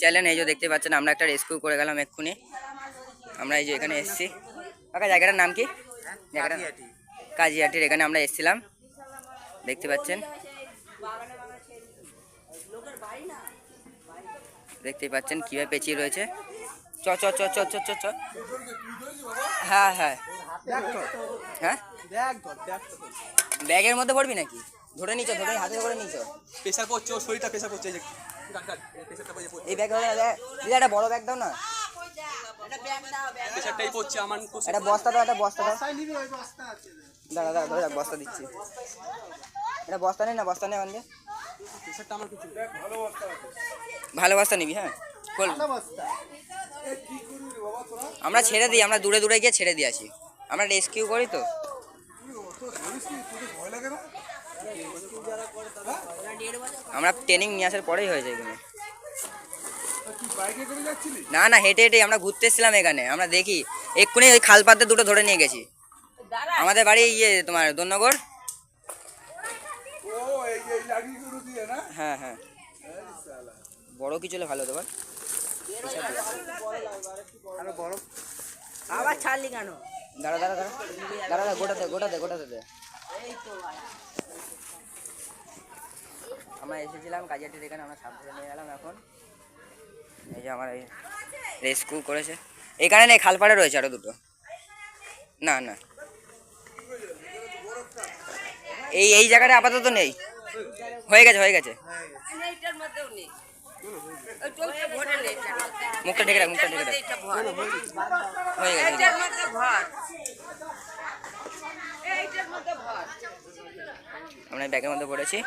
Channel এই যে দেখতে পাচ্ছেন আমরা একটা রেস্কিউ করে গেলাম এক্ষুনি। আমরা এই যে এখানে এসেছি। কাকা জায়গাটার নাম কি? জায়গাটা কাজিয়াটির এখানে আমরা এসেছিলাম, দেখতে পাচ্ছেন। দেখতেই পাচ্ছেন কিভাবে পেঁচিয়ে রয়েছে। চ চ চ চ চ চ চ হ্যাঁ হ্যাঁ হ্যাঁ, ব্যাগের মধ্যে পড়বি নাকি? ধরে নিচ্ছ, ধরে হাতে করে নিচ্ছ। প্রেসার পড়ছে, ওর শরীরটা প্রেসার পড়ছে। এই ব্যাগ একটা বড় ব্যাগ দাও না। প্রেসারটাই পড়ছে আমার। একটা বস্তা দাও, একটা বস্তা দাও। দাঁড়া দাঁড়া ধরে বস্তা দিচ্ছি। এটা বস্তা নেই না, বস্তা নেই আমাদের। প্রেসারটা আমার কিছু ভালো বস্তা নিবি। হ্যাঁ আমরা ছেড়ে দিই, আমরা দূরে দূরে গিয়ে ছেড়ে দিয়ে আসি। আমরা রেস্কিউ করি তো। আমরা ট্রেনিং নিয়ে আসার পরেই হয়ে যায় এগুলো। না না, হেঁটে হেঁটে আমরা ঘুরতে এসেছিলাম এখানে। আমরা দেখি এক্ষুনি ওই খাল পাতে দুটো ধরে নিয়ে গেছি। আমাদের বাড়ি তোমার দোননগর। হ্যাঁ হ্যাঁ, বড় কিছু হলে ভালো হতো বল। আবার ছাড়লি কেন? দাঁড়া দাঁড়া দাঁড়া দাঁড়া দাঁড়া, গোটাতে গোটাতে গোটাতে দে। আমরা এসেছিলাম কাজিয়াটির এখানে, আমরা সাবধানে নিয়ে গেলাম। এখন এই যে আমার এই রেস্কিউ করেছে। এখানে নেই, খালপাড়ে রয়েছে আরো দুটো। না না, এই জায়গাটা আপাতত নেই। হয়ে গেছে হয়ে গেছে। মুখটা ঢেকে রাখ, মুখটা ঢেকে রাখ। হয়ে গেছে। আমরা ব্যাগের মধ্যে পড়েছি।